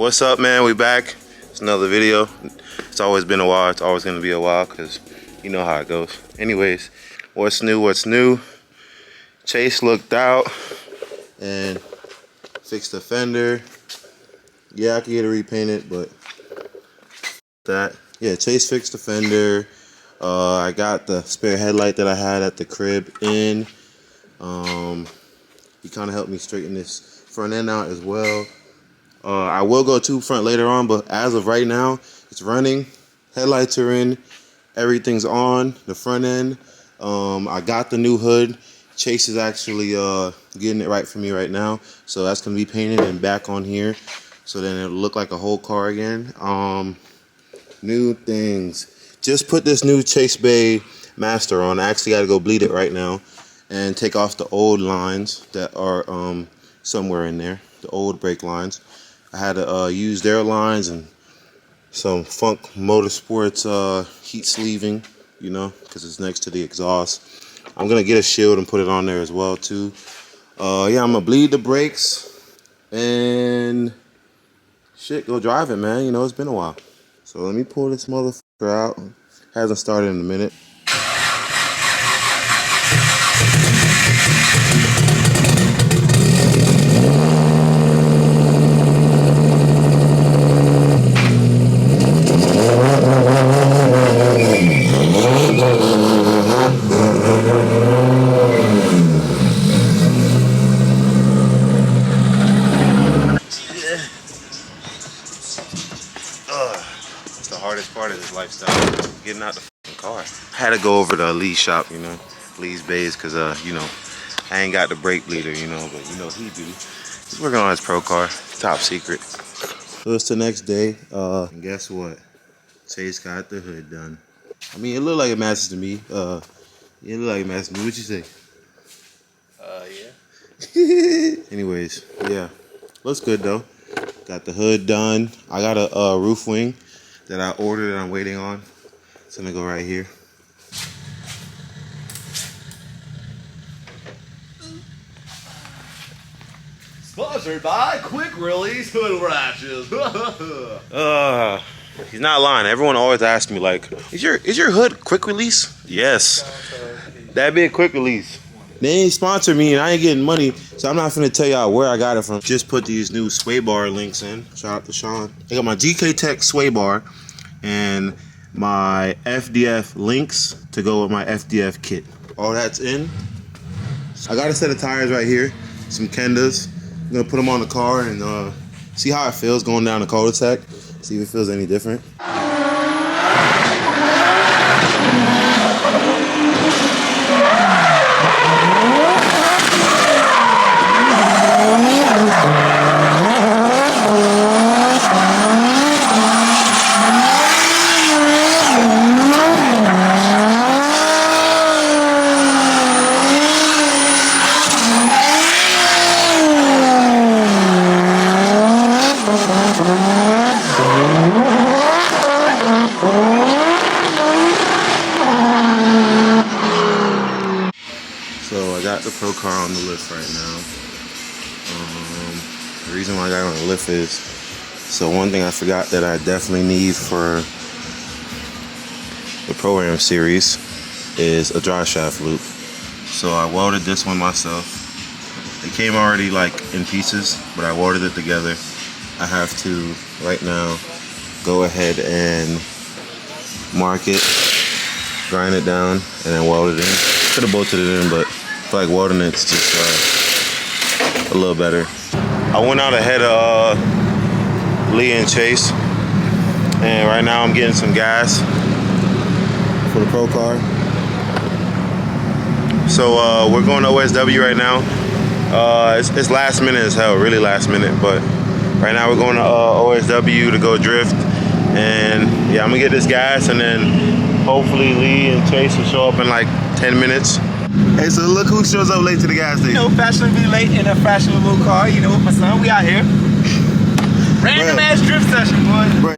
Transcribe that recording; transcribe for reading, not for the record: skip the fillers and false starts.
What's up, man? We back. It's another video. It's always been a while. It's always gonna be a while because you know how it goes. Anyways, what's new? What's new? Chase looked out and fixed the fender. Yeah, I could get it repainted, but that. Yeah, Chase fixed the fender. I got the spare headlight that I had at the crib in. He kind of helped me straighten this front end out as well. I will go tube front later on, but as of right now, it's running. Headlights are in. Everything's on the front end. I got the new hood. Chase is actually getting it right for me right now. So that's going to be painted and back on here. So then it'll look like a whole car again. New things. Just put this new Chase Bay Master on. I actually got to go bleed it right now and take off the old lines that are somewhere in there. The old brake lines. I had to use their lines and some Funk Motorsports heat sleeving, you know, because it's next to the exhaust. I'm going to get a shield and put it on there as well, too. Yeah, I'm going to bleed the brakes and shit, go drive it, man. You know, it's been a while. So let me pull this motherfucker out. Hasn't started in a minute. That's the hardest part of this lifestyle, getting out the fucking car. I had to go over to Lee's shop, you know, Lee's Bays, because, you know, I ain't got the brake bleeder, you know, but you know he do. He's working on his pro car, top secret. So it's the next day, and guess what? Chase got the hood done. I mean, it looked like it matches to me. It looked like it matches to me. What you say? Yeah. Anyways, yeah, looks good though. Got the hood done. I got a roof wing that I ordered and I'm waiting on. It's gonna go right here. Sponsored by Quick Release Hood Ratchets. He's not lying. Everyone always asks me like, is your hood quick release? Yes. That'd be a quick release. They ain't sponsor me and I ain't getting money, so I'm not finna tell y'all where I got it from. Just put these new sway bar links in. Shout out to Sean. I got my GK Tech sway bar and my FDF links to go with my FDF kit. All that's in. I got a set of tires right here, some Kendas. I'm gonna put them on the car and see how it feels going down the cul-de-sac. See if it feels any different. So I got the pro car on the lift right now. The reason why I got it on the lift is, so one thing I forgot that I definitely need for the Pro-Am series is a dry shaft loop. So I welded this one myself. It came already like in pieces, but I welded it together. I have to right now go ahead and mark it, grind it down, and then weld it in. Could have bolted it in, but I feel like welding it's just a little better. I went out ahead of Lee and Chase, and right now I'm getting some gas for the pro car. So we're going to OSW right now. It's last minute as hell, really last minute, but right now we're going to OSW to go drift, and yeah, I'm gonna get this gas, and then hopefully Lee and Chase will show up in like 10 minutes. Hey, so look who shows up late to the gas station. You know, fashionably late in a fashionable car. You know, with my son, we out here. Random ass drift session, boy. Bruh.